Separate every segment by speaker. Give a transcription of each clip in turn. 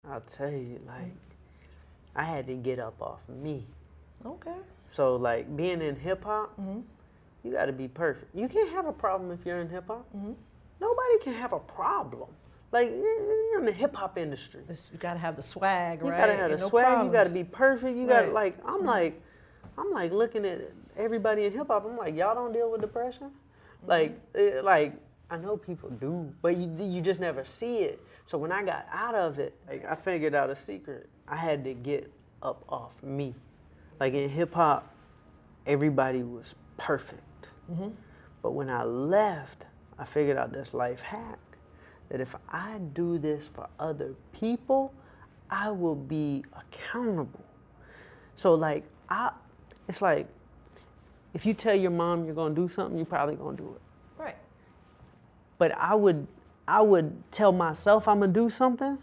Speaker 1: I'll tell you, like, I had to get up off me.
Speaker 2: Okay.
Speaker 1: So, like, being in hip hop, you got to be perfect. You can't have a problem if you're in hip hop. Nobody can have a problem. Like, you're in the hip hop industry.
Speaker 2: You gotta have the swag, right?
Speaker 1: You gotta have the
Speaker 2: no
Speaker 1: swag.
Speaker 2: problems.
Speaker 1: You gotta be perfect. You
Speaker 2: Right.
Speaker 1: gotta like. I'm like looking at everybody in hip hop. I'm like, y'all don't deal with depression. Like I know people do, but you just never see it. So when I got out of it, like, I figured out a secret. I had to get up off me. Like in hip hop, everybody was perfect. But when I left, I figured out this life hack. That if I do this for other people, I will be accountable. So like, it's like, if you tell your mom you're gonna do something, you're probably gonna do it.
Speaker 2: Right.
Speaker 1: But I would tell myself I'm gonna do something,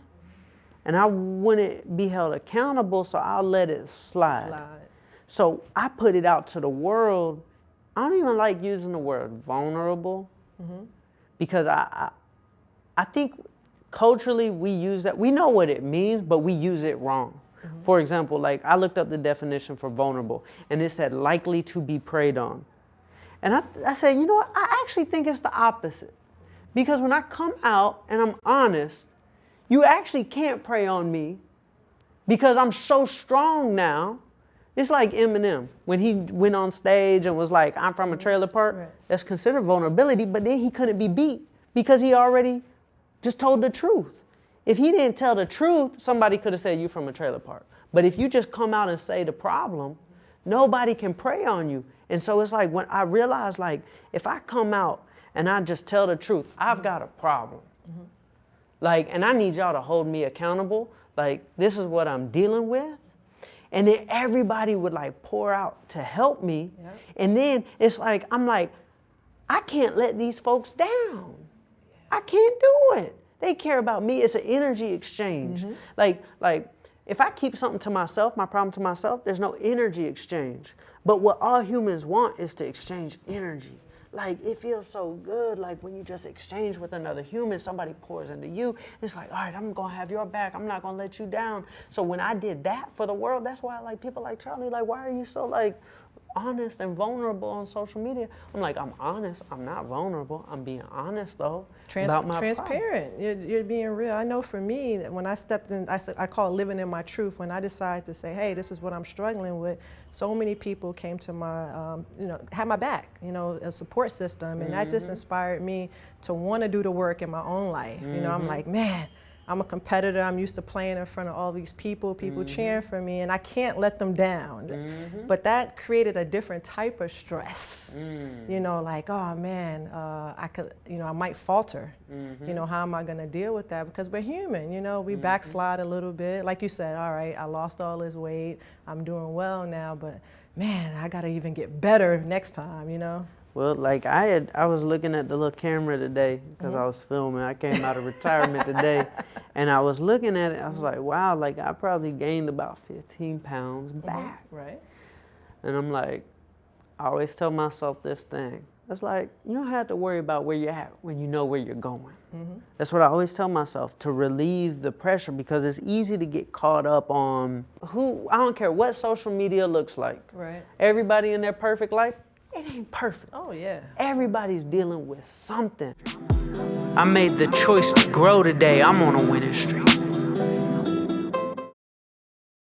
Speaker 1: and I wouldn't be held accountable, so I'll let it slide. So I put it out to the world. I don't even like using the word vulnerable, because I think culturally we use that. We know what it means, but we use it wrong. For example, like I looked up the definition for vulnerable, and it said likely to be preyed on. And I said, you know what? I actually think it's the opposite. Because when I come out and I'm honest, you actually can't prey on me because I'm so strong now. It's like Eminem, when he went on stage and was like, I'm from a trailer park.
Speaker 2: Right.
Speaker 1: That's considered vulnerability, but then he couldn't be beat because he already just told the truth. If he didn't tell the truth, somebody could have said you from a trailer park. But if you just come out and say the problem, nobody can prey on you. And so it's like when I realized, like, if I come out and I just tell the truth, I've got a problem. Like, and I need y'all to hold me accountable. Like, this is what I'm dealing with. And then everybody would like pour out to help me.
Speaker 2: Yep. And
Speaker 1: And then it's like, I'm like, I can't let these folks down. I can't do it. They care about me. It's an energy exchange. Like if I keep something to myself, my problem to myself, there's no energy exchange. But what all humans want is to exchange energy. Like, it feels so good, like when you just exchange with another human, somebody pours into you. It's like, all right, I'm gonna have your back. I'm not gonna let you down. So when I did that for the world, that's why like people like Charlie, like, why are you so like honest and vulnerable on social media? I'm like, I'm honest, I'm not vulnerable. I'm being honest though about my
Speaker 2: transparent. You're being real. I know for me, that when I stepped in, I call it living in my truth. When I decided to say, hey, this is what I'm struggling with, so many people came to my, had my back, a support system. And that just inspired me to want to do the work in my own life. I'm like, man, I'm a competitor. I'm used to playing in front of all these people cheering for me, and I can't let them down. But that created a different type of stress. Like, oh man, I might falter. How am I gonna deal with that? Because we're human, we backslide a little bit. Like you said, all right, I lost all this weight. I'm doing well now, but man, I gotta even get better next time,
Speaker 1: Well, like I was looking at the little camera today because I was filming. I came out of retirement today, and I was looking at it. I was like, wow, like I probably gained about 15 pounds back.
Speaker 2: Right.
Speaker 1: And I'm like, I always tell myself this thing. It's like, you don't have to worry about where you're at when you know where you're going. That's what I always tell myself, to relieve the pressure, because it's easy to get caught up on I don't care what social media looks like.
Speaker 2: Right.
Speaker 1: Everybody in their perfect life, it ain't perfect.
Speaker 2: Oh yeah.
Speaker 1: Everybody's dealing with something. I made the choice to grow today. I'm on a winning streak.